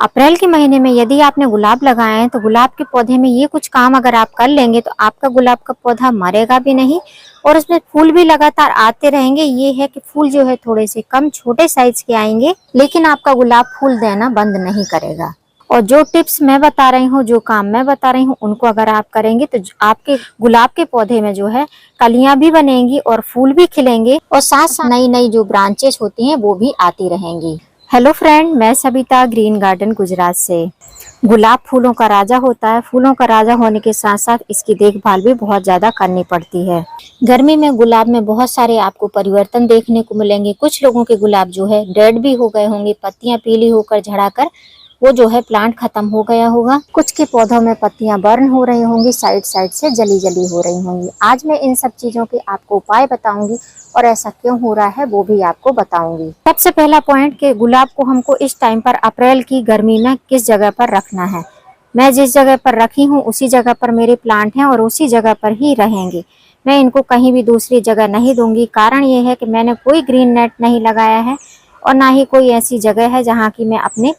अप्रैल के महीने में यदि आपने गुलाब लगाए हैं तो गुलाब के पौधे में ये कुछ काम अगर आप कर लेंगे तो आपका गुलाब का पौधा मरेगा भी नहीं और उसमें फूल भी लगातार आते रहेंगे। ये है कि फूल जो है थोड़े से कम छोटे साइज के आएंगे, लेकिन आपका गुलाब फूल देना बंद नहीं करेगा। और जो टिप्स मैं बता रही हूँ, जो काम मैं बता रही हूँ, उनको अगर आप करेंगे तो आपके गुलाब के पौधे में जो है कलियां भी बनेंगी और फूल भी खिलेंगे और साथ साथ नई नई जो ब्रांचेस होती हैं वो भी आती रहेंगी। हेलो फ्रेंड, मैं सबिता ग्रीन गार्डन गुजरात से। गुलाब फूलों का राजा होता है। फूलों का राजा होने के साथ साथ इसकी देखभाल भी बहुत ज्यादा करनी पड़ती है। गर्मी में गुलाब में बहुत सारे आपको परिवर्तन देखने को मिलेंगे। कुछ लोगों के गुलाब जो है डेड भी हो गए होंगे, पत्तियां पीली होकर झड़ाकर वो जो है प्लांट खत्म हो गया होगा। कुछ के पौधों में पत्तियां बर्न हो रही होंगी, साइड साइड से जली जली हो रही होंगी। आज मैं इन सब चीजों के आपको उपाय बताऊंगी और ऐसा क्यों हो रहा है वो भी आपको बताऊंगी। सबसे पहला पॉइंट कि गुलाब को हमको इस टाइम पर अप्रैल की गर्मी में किस जगह पर रखना है। मैं जिस जगह पर रखी हूँ उसी जगह पर मेरे प्लांट हैं और उसी जगह पर ही रहेंगे। मैं इनको कहीं भी दूसरी जगह नहीं दूंगी। कारण ये है कि मैंने कोई ग्रीन नेट नहीं लगाया है और ना ही कोई ऐसी जगह है जहाँ की मैं अपने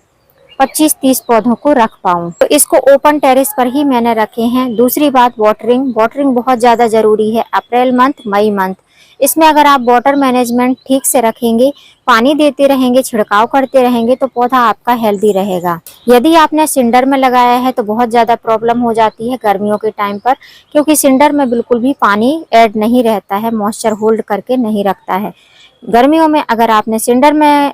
25-30 पौधों को रख पाऊं। तो इसको ओपन टेरेस पर ही मैंने रखे हैं। दूसरी बात, वाटरिंग बहुत ज्यादा जरूरी है अप्रैल मंथ, मई मंथ। इसमें अगर आप वाटर मैनेजमेंट ठीक से रखेंगे, पानी देते रहेंगे, छिड़काव करते रहेंगे तो पौधा आपका हेल्दी रहेगा। यदि आपने सिंडर में लगाया है तो बहुत ज्यादा प्रॉब्लम हो जाती है गर्मियों के टाइम पर, क्योंकि सिंडर में बिल्कुल भी पानी ऐड नहीं रहता है, मॉइस्चर होल्ड करके नहीं रखता है। गर्मियों में अगर आपने सिंडर में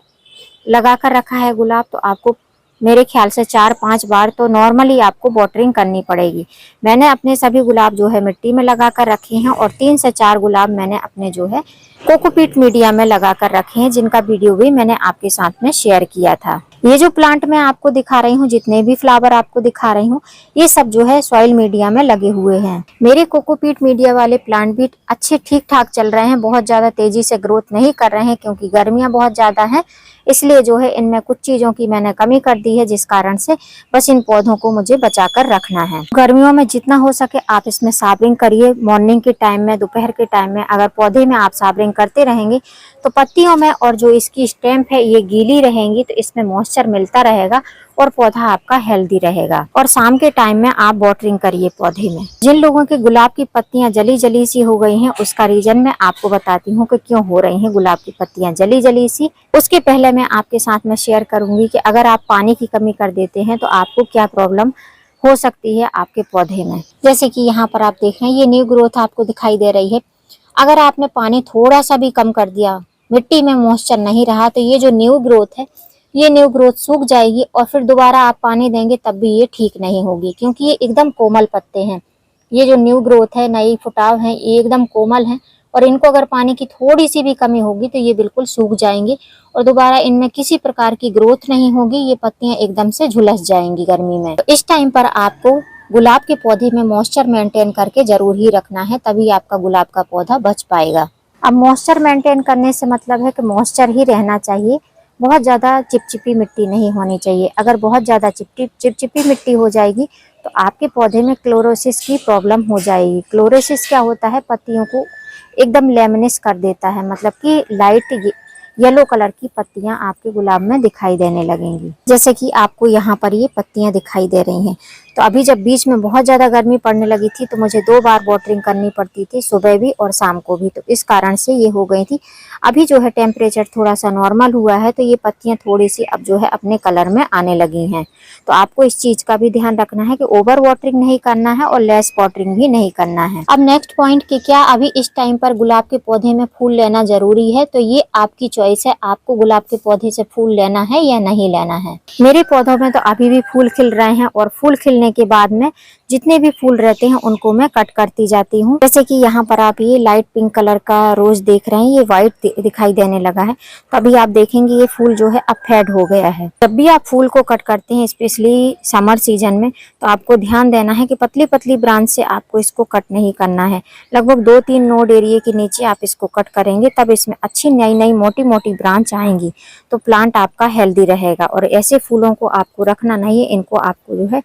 लगा कर रखा है गुलाब तो आपको मेरे ख्याल से 4-5 बार तो नॉर्मली आपको वाटरिंग करनी पड़ेगी। मैंने अपने सभी गुलाब जो है मिट्टी में लगा कर रखे हैं और 3 से 4 गुलाब मैंने अपने जो है कोकोपीट मीडिया में लगा कर रखे हैं, जिनका वीडियो भी मैंने आपके साथ में शेयर किया था। ये जो प्लांट मैं आपको दिखा रही हूँ, जितने भी फ्लावर आपको दिखा रही हूँ, ये सब जो है सॉइल मीडिया में लगे हुए हैं। मेरे कोकोपीट मीडिया वाले प्लांट भी अच्छे ठीक ठाक चल रहे हैं, बहुत ज्यादा तेजी से ग्रोथ नहीं कर रहे हैं क्योंकि गर्मियां बहुत ज्यादा हैं। इसलिए जो है इनमें कुछ चीजों की मैंने कमी कर दी है, जिस कारण से बस इन पौधों को मुझे बचा कर रखना है। गर्मियों में जितना हो सके आप इसमें साबरिंग करिए। मॉर्निंग के टाइम में, दोपहर के टाइम में अगर पौधे में आप साबरिंग करते रहेंगे तो पत्तियों में और जो इसकी स्टेम है ये गीली रहेंगी, तो इसमें मॉइस्चर मिलता रहेगा और पौधा आपका हेल्दी रहेगा। और शाम के टाइम में आप वाटरिंग करिए पौधे में। जिन लोगों के गुलाब की पत्तियां जली जली सी हो गई हैं, उसका रीजन मैं आपको बताती हूँ कि क्यों हो रही हैं गुलाब की पत्तियां जली जली सी। उसके पहले मैं आपके साथ में शेयर करूंगी कि अगर आप पानी की कमी कर देते हैं तो आपको क्या प्रॉब्लम हो सकती है आपके पौधे में। जैसे कि यहाँ पर आप देख रहे हैं ये न्यू ग्रोथ आपको दिखाई दे रही है। अगर आपने पानी थोड़ा सा भी कम कर दिया, मिट्टी में मॉइस्चर नहीं रहा, तो ये जो न्यू ग्रोथ है ये न्यू ग्रोथ सूख जाएगी और फिर दोबारा आप पानी देंगे तब भी ये ठीक नहीं होगी, क्योंकि ये एकदम कोमल पत्ते हैं। ये जो न्यू ग्रोथ है, नई फुटाव है, ये एकदम कोमल है और इनको अगर पानी की थोड़ी सी भी कमी होगी तो ये बिल्कुल सूख जाएंगे और दोबारा इनमें किसी प्रकार की ग्रोथ नहीं होगी। ये पत्तियां एकदम से झुलस जाएंगी गर्मी में। तो इस टाइम पर आपको गुलाब के पौधे में मॉइस्चर मेंटेन करके जरूर ही रखना है, तभी आपका गुलाब का पौधा बच पाएगा। अब मॉइस्चर मेंटेन करने से मतलब है कि मॉइस्चर ही रहना चाहिए, बहुत ज़्यादा चिपचिपी मिट्टी नहीं होनी चाहिए। अगर बहुत ज़्यादा चिपचिपी मिट्टी हो जाएगी तो आपके पौधे में क्लोरोसिस की प्रॉब्लम हो जाएगी। क्लोरोसिस क्या होता है, पत्तियों को एकदम लेमिनिस कर देता है, मतलब कि लाइट येलो कलर की पत्तियां आपके गुलाब में दिखाई देने लगेंगी। जैसे कि आपको यहाँ पर ये पत्तियां दिखाई दे रही हैं। तो अभी जब बीच में बहुत ज़्यादा गर्मी पड़ने लगी थी तो मुझे 2 बार वाटरिंग करनी पड़ती थी, सुबह भी और शाम को भी, तो इस कारण से ये हो गई थी। अभी जो है टेम्परेचर थोड़ा सा नॉर्मल हुआ है तो ये पत्तियां थोड़ी सी अब जो है अपने कलर में आने लगी हैं। तो आपको इस चीज़ का भी ध्यान रखना है कि ओवर वाटरिंग नहीं करना है और लेस वाटरिंग भी नहीं करना है। अब नेक्स्ट पॉइंट कि क्या अभी इस टाइम पर गुलाब के पौधे में फूल लेना जरूरी है, तो ये आपकी चॉइस है, आपको गुलाब के पौधे से फूल लेना है या नहीं लेना है। मेरे पौधों में तो अभी भी फूल खिल रहे हैं और फूल खिलने के बाद में जितने भी फूल रहते हैं उनको मैं कट करती जाती हूँ। जैसे कि यहाँ पर आप ये लाइट पिंक कलर का रोज देख रहे हैं, ये व्हाइट दिखाई देने लगा है, तो अभी आप देखेंगे ये फूल जो है अब फेड हो गया है। जब भी आप फूल को कट करते हैं स्पेशली समर सीजन में, तो आपको ध्यान देना है कि पतली पतली ब्रांच से आपको इसको कट नहीं करना है। लगभग 2-3 नोड एरिया के नीचे आप इसको कट करेंगे तब इसमें अच्छी नई नई मोटी मोटी ब्रांच आएंगी, तो प्लांट आपका हेल्दी रहेगा। और ऐसे फूलों को आपको रखना नहीं है, इनको आपको जो है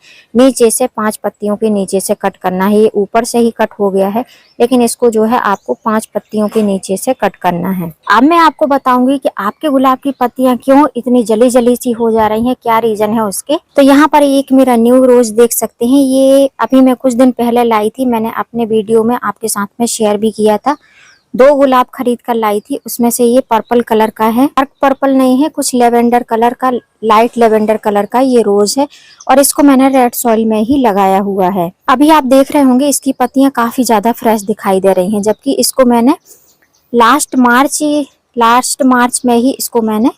नीचे से 5 पत्तियों के नीचे से कट करना है। ये ऊपर से ही कट हो गया है, लेकिन इसको जो है आपको 5 पत्तियों के नीचे से कट करना है। अब मैं आपको बताऊंगी कि आपके गुलाब की पत्तियां क्यों इतनी जली जली सी हो जा रही हैं, क्या रीजन है उसके। तो यहाँ पर एक मेरा न्यू रोज देख सकते हैं, ये अभी मैं कुछ दिन पहले लाई थी, मैंने अपने वीडियो में आपके साथ में शेयर भी किया था। 2 गुलाब खरीद कर लाई थी, उसमें से ये पर्पल कलर का है, डार्क पर्पल नहीं है, कुछ लेवेंडर कलर का, लाइट लेवेंडर कलर का ये रोज है, और इसको मैंने रेड सॉइल में ही लगाया हुआ है। अभी आप देख रहे होंगे इसकी पत्तियां काफी ज्यादा फ्रेश दिखाई दे रही हैं, जबकि इसको मैंने लास्ट मार्च में ही इसको मैंने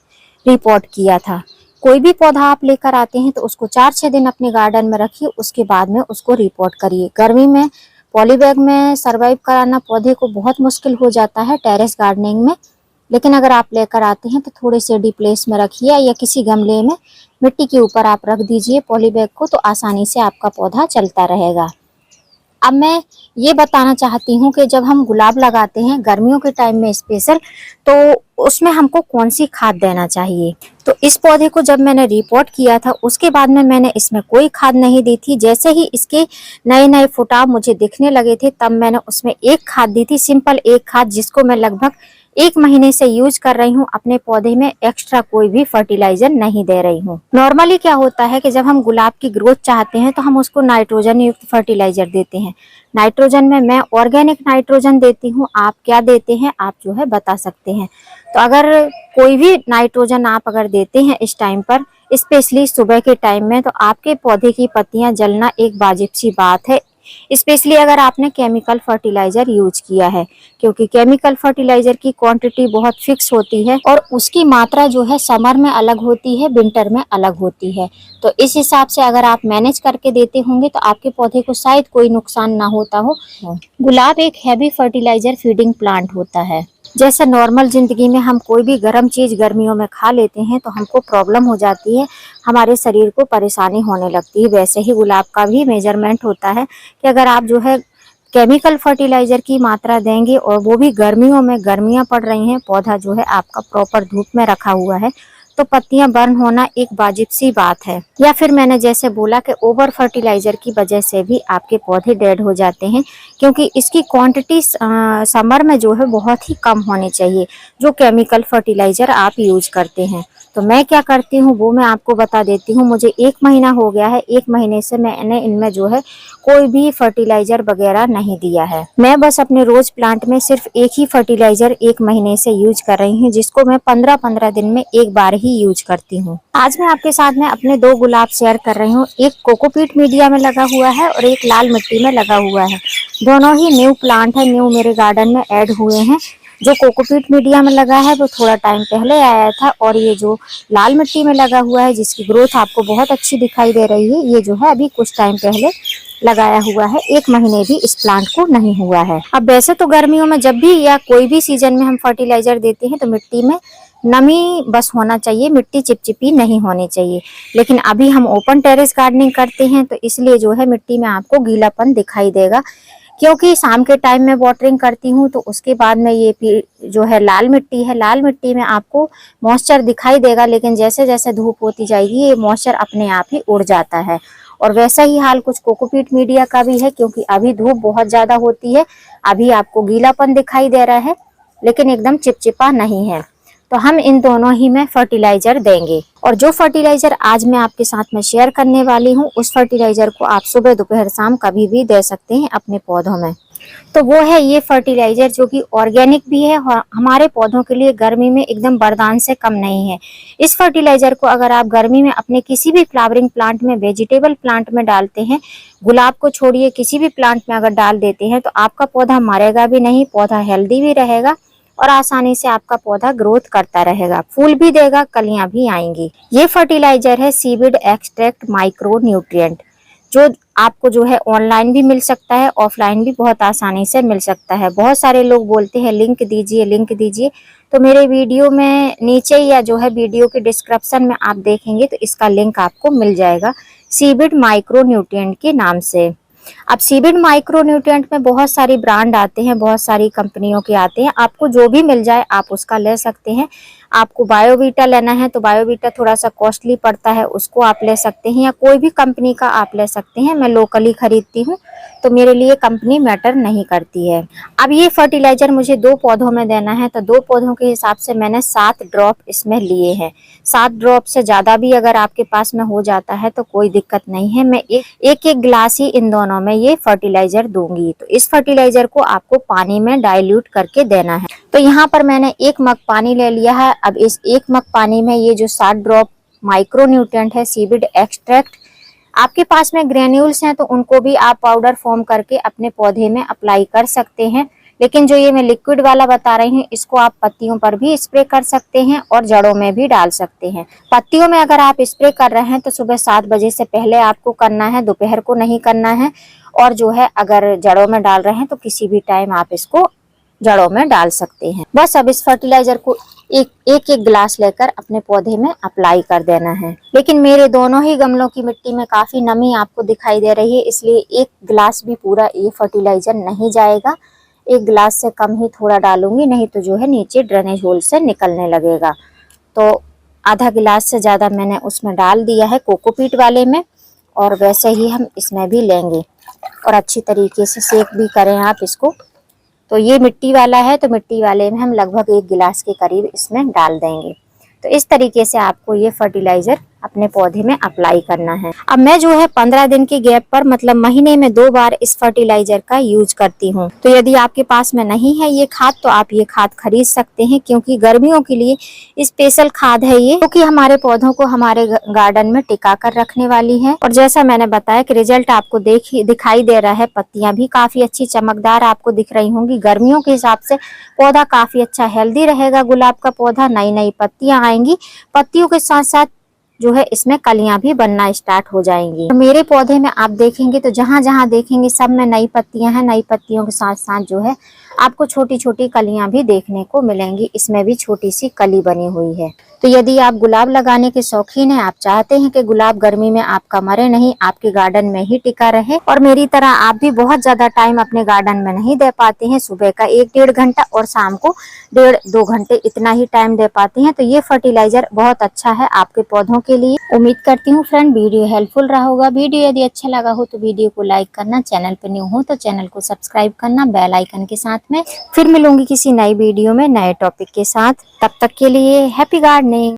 रिपोर्ट किया था। कोई भी पौधा आप लेकर आते हैं तो उसको 4-6 दिन अपने गार्डन में रखिए, उसके बाद में उसको रिपोर्ट करिए। गर्मी में पॉलीबैग में सरवाइव कराना पौधे को बहुत मुश्किल हो जाता है टेरेस गार्डनिंग में, लेकिन अगर आप लेकर आते हैं तो थोड़े से डी प्लेस में रखिए या किसी गमले में मिट्टी के ऊपर आप रख दीजिए पॉलीबैग को, तो आसानी से आपका पौधा चलता रहेगा। अब मैं ये बताना चाहती हूँ कि जब हम गुलाब लगाते हैं गर्मियों के टाइम में स्पेशल, तो उसमें हमको कौन सी खाद देना चाहिए। तो इस पौधे को जब मैंने रिपोर्ट किया था उसके बाद में मैंने इसमें कोई खाद नहीं दी थी। जैसे ही इसके नए नए फुटाव मुझे दिखने लगे थे तब मैंने उसमें एक खाद दी थी, सिंपल एक खाद, जिसको मैं लगभग 1 महीने से यूज कर रही हूँ अपने पौधे में। एक्स्ट्रा कोई भी फर्टिलाइजर नहीं दे रही हूँ। नॉर्मली क्या होता है कि जब हम गुलाब की ग्रोथ चाहते हैं तो हम उसको नाइट्रोजन युक्त फर्टिलाइजर देते हैं। नाइट्रोजन में मैं ऑर्गेनिक नाइट्रोजन देती हूँ, आप क्या देते हैं आप जो है बता सकते हैं। तो अगर कोई भी नाइट्रोजन आप अगर देते हैं इस टाइम पर, स्पेशली सुबह के टाइम में, तो आपके पौधे की पत्तियां जलना एक वाजिब सी बात है, स्पेशली अगर आपने केमिकल फर्टिलाइजर यूज किया है, क्योंकि केमिकल फर्टिलाइजर की क्वांटिटी बहुत फिक्स होती है और उसकी मात्रा जो है समर में अलग होती है, विंटर में अलग होती है। तो इस हिसाब से अगर आप मैनेज करके देते होंगे तो आपके पौधे को शायद कोई नुकसान ना होता हो। गुलाब एक हैवी फर्टिलाइजर फीडिंग प्लांट होता है। जैसे नॉर्मल जिंदगी में हम कोई भी गर्म चीज गर्मियों में खा लेते हैं तो हमको प्रॉब्लम हो जाती है, हमारे शरीर को परेशानी होने लगती है, वैसे ही गुलाब का भी मेजरमेंट होता है कि अगर आप जो है केमिकल फर्टिलाइजर की मात्रा देंगे और वो भी गर्मियों में, गर्मियां पड़ रही हैं, पौधा जो है आपका प्रॉपर धूप में रखा हुआ है, तो पत्तियां बर्न होना एक वाजिब सी बात है। या फिर मैंने जैसे बोला कि ओवर फर्टिलाइजर की वजह से भी आपके पौधे डेड हो जाते हैं, क्योंकि इसकी क्वांटिटी समर में जो है बहुत ही कम होनी चाहिए जो केमिकल फर्टिलाइजर आप यूज करते हैं। तो मैं क्या करती हूँ वो मैं आपको बता देती हूँ। मुझे 1 महीना हो गया है, 1 महीने से मैंने इनमें जो है कोई भी फर्टिलाइजर वगैरह नहीं दिया है। मैं बस अपने रोज प्लांट में सिर्फ एक ही फर्टिलाइजर 1 महीने से यूज कर रही हूँ, जिसको मैं 15-15 दिन में एक बार ही यूज करती हूँ। आज मैं आपके साथ में अपने 2 गुलाब शेयर कर रही हूँ, एक कोकोपीट मीडिया में लगा हुआ है और एक लाल मिट्टी में लगा हुआ है। दोनों ही न्यू प्लांट है, न्यू मेरे गार्डन में ऐड हुए हैं। जो कोकोपीट मीडिया में लगा है वो थोड़ा टाइम पहले आया था, और ये जो लाल मिट्टी में लगा हुआ है जिसकी ग्रोथ आपको बहुत अच्छी दिखाई दे रही है, ये जो है अभी कुछ टाइम पहले लगाया हुआ है, 1 महीने भी इस प्लांट को नहीं हुआ है। अब वैसे तो गर्मियों में जब भी या कोई भी सीजन में हम फर्टिलाइजर देते हैं तो मिट्टी में नमी बस होना चाहिए, मिट्टी चिपचिपी नहीं होनी चाहिए। लेकिन अभी हम ओपन टेरेस गार्डनिंग करते हैं तो इसलिए जो है मिट्टी में आपको गीलापन दिखाई देगा, क्योंकि शाम के टाइम में वाटरिंग करती हूँ तो उसके बाद में ये जो है लाल मिट्टी है, लाल मिट्टी में आपको मॉइस्चर दिखाई देगा, लेकिन जैसे जैसे धूप होती जाएगी ये मॉइस्चर अपने आप ही उड़ जाता है। और वैसा ही हाल कुछ कोकोपीट मीडिया का भी है, क्योंकि अभी धूप बहुत ज्यादा होती है, अभी आपको गीलापन दिखाई दे रहा है लेकिन एकदम चिपचिपा नहीं है। तो हम इन दोनों ही में फर्टिलाइजर देंगे, और जो फर्टिलाइजर आज मैं आपके साथ में शेयर करने वाली हूँ उस फर्टिलाइजर को आप सुबह दोपहर शाम कभी भी दे सकते हैं अपने पौधों में। तो वो है ये फर्टिलाइजर जो कि ऑर्गेनिक भी है और हमारे पौधों के लिए गर्मी में एकदम वरदान से कम नहीं है। इस फर्टिलाइजर को अगर आप गर्मी में अपने किसी भी फ्लावरिंग प्लांट में, वेजिटेबल प्लांट में डालते हैं, गुलाब को छोड़िए किसी भी प्लांट में अगर डाल देते हैं तो आपका पौधा मरेगा भी नहीं, पौधा हेल्दी भी रहेगा और आसानी से आपका पौधा ग्रोथ करता रहेगा, फूल भी देगा, कलियां भी आएंगी। ये फर्टिलाइजर है सीविड एक्सट्रैक्ट माइक्रो न्यूट्रिएंट, जो आपको जो है ऑनलाइन भी मिल सकता है, ऑफलाइन भी बहुत आसानी से मिल सकता है। बहुत सारे लोग बोलते हैं लिंक दीजिए लिंक दीजिए, तो मेरे वीडियो में नीचे या जो है वीडियो के डिस्क्रिप्शन में आप देखेंगे तो इसका लिंक आपको मिल जाएगा, सीविड माइक्रो न्यूट्रिएंट के नाम से। अब सीविड माइक्रो न्यूट्रिएंट में बहुत सारी ब्रांड आते हैं, बहुत सारी कंपनियों के आते हैं, आपको जो भी मिल जाए आप उसका ले सकते हैं। आपको बायोवीटा लेना है तो बायोवीटा थोड़ा सा कॉस्टली पड़ता है, उसको आप ले सकते हैं, या कोई भी कंपनी का आप ले सकते हैं। मैं लोकली खरीदती हूँ तो मेरे लिए कंपनी मैटर नहीं करती है। अब ये फर्टिलाइजर मुझे 2 पौधों में देना है, तो 2 पौधों के हिसाब से मैंने 7 ड्रॉप इसमें लिए हैं। 7 ड्रॉप से ज्यादा भी अगर आपके पास में हो जाता है तो कोई दिक्कत नहीं है। मैं एक गिलास ही इन दोनों में ये फर्टिलाइजर दूंगी। तो इस फर्टिलाइजर को आपको पानी में डाइल्यूट करके देना है। तो यहाँ पर मैंने 1 मग पानी ले लिया है। अब इस 1 मग पानी में ये जो 7 ड्रॉप माइक्रो न्यूट्रिएंट है, सीविड एक्सट्रैक्ट, आपके पास में ग्रेन्यूल्स हैं तो उनको भी आप पाउडर फॉर्म करके अपने पौधे में अप्लाई कर सकते हैं। लेकिन जो ये मैं लिक्विड वाला बता रही हूँ, इसको आप पत्तियों पर भी स्प्रे कर सकते हैं और जड़ों में भी डाल सकते हैं। पत्तियों में अगर आप स्प्रे कर रहे हैं तो सुबह 7 बजे से पहले आपको करना है, दोपहर को नहीं करना है। और जो है अगर जड़ों में डाल रहे हैं तो किसी भी टाइम आप इसको जड़ों में डाल सकते हैं। बस अब इस फर्टिलाइजर को एक गिलास लेकर अपने पौधे में अप्लाई कर देना है। लेकिन मेरे दोनों ही गमलों की मिट्टी में काफी नमी आपको दिखाई दे रही है, इसलिए 1 गिलास भी पूरा ये फर्टिलाइजर नहीं जाएगा। 1 गिलास से कम ही थोड़ा डालूंगी, नहीं तो जो है नीचे ड्रेनेज होल से निकलने लगेगा। तो आधा गिलास से ज्यादा मैंने उसमें डाल दिया है कोकोपीट वाले में, और वैसे ही हम इसमें भी लेंगे और अच्छी तरीके से सेक भी करें आप इसको। तो ये मिट्टी वाला है तो मिट्टी वाले में हम लगभग 1 गिलास के करीब इसमें डाल देंगे। तो इस तरीके से आपको ये फर्टिलाइजर अपने पौधे में अप्लाई करना है। अब मैं जो है 15 दिन के गैप पर, मतलब महीने में 2 बार इस फर्टिलाइजर का यूज करती हूँ। तो यदि आपके पास में नहीं है ये खाद तो आप ये खाद खरीद सकते हैं, क्योंकि गर्मियों के लिए स्पेशल खाद है ये, क्योंकि हमारे पौधों को हमारे गार्डन में टिका कर रखने वाली है। और जैसा मैंने बताया कि रिजल्ट आपको दिखाई दे रहा है, पत्तियां भी काफी अच्छी चमकदार आपको दिख रही होंगी। गर्मियों के हिसाब से पौधा काफी अच्छा हेल्दी रहेगा। गुलाब का पौधा, नई नई पत्तियां आएंगी, पत्तियों के साथ साथ जो है इसमें कलियां भी बनना स्टार्ट हो जाएंगी। तो मेरे पौधे में आप देखेंगे तो जहां जहां देखेंगे सब में नई पत्तियां हैं। नई पत्तियों के साथ साथ जो है आपको छोटी छोटी कलियां भी देखने को मिलेंगी। इसमें भी छोटी सी कली बनी हुई है। तो यदि आप गुलाब लगाने के शौकीन हैं, आप चाहते हैं कि गुलाब गर्मी में आपका मरे नहीं, आपके गार्डन में ही टिका रहे, और मेरी तरह आप भी बहुत ज्यादा टाइम अपने गार्डन में नहीं दे पाते हैं, सुबह का 1-1.5 घंटा और शाम को 1.5-2 घंटे इतना ही टाइम दे पाते हैं, तो ये फर्टिलाइजर बहुत अच्छा है आपके पौधों के लिए। उम्मीद करती हूँ फ्रेंड वीडियो हेल्पफुल रहा होगा। वीडियो यदि अच्छा लगा हो तो वीडियो को लाइक करना, चैनल पर न्यू हो तो चैनल को सब्सक्राइब करना बेल आइकन के साथ में। फिर मिलूंगी किसी नई वीडियो में नए टॉपिक के साथ। तब तक के लिए हैप्पी गार्डनिंग।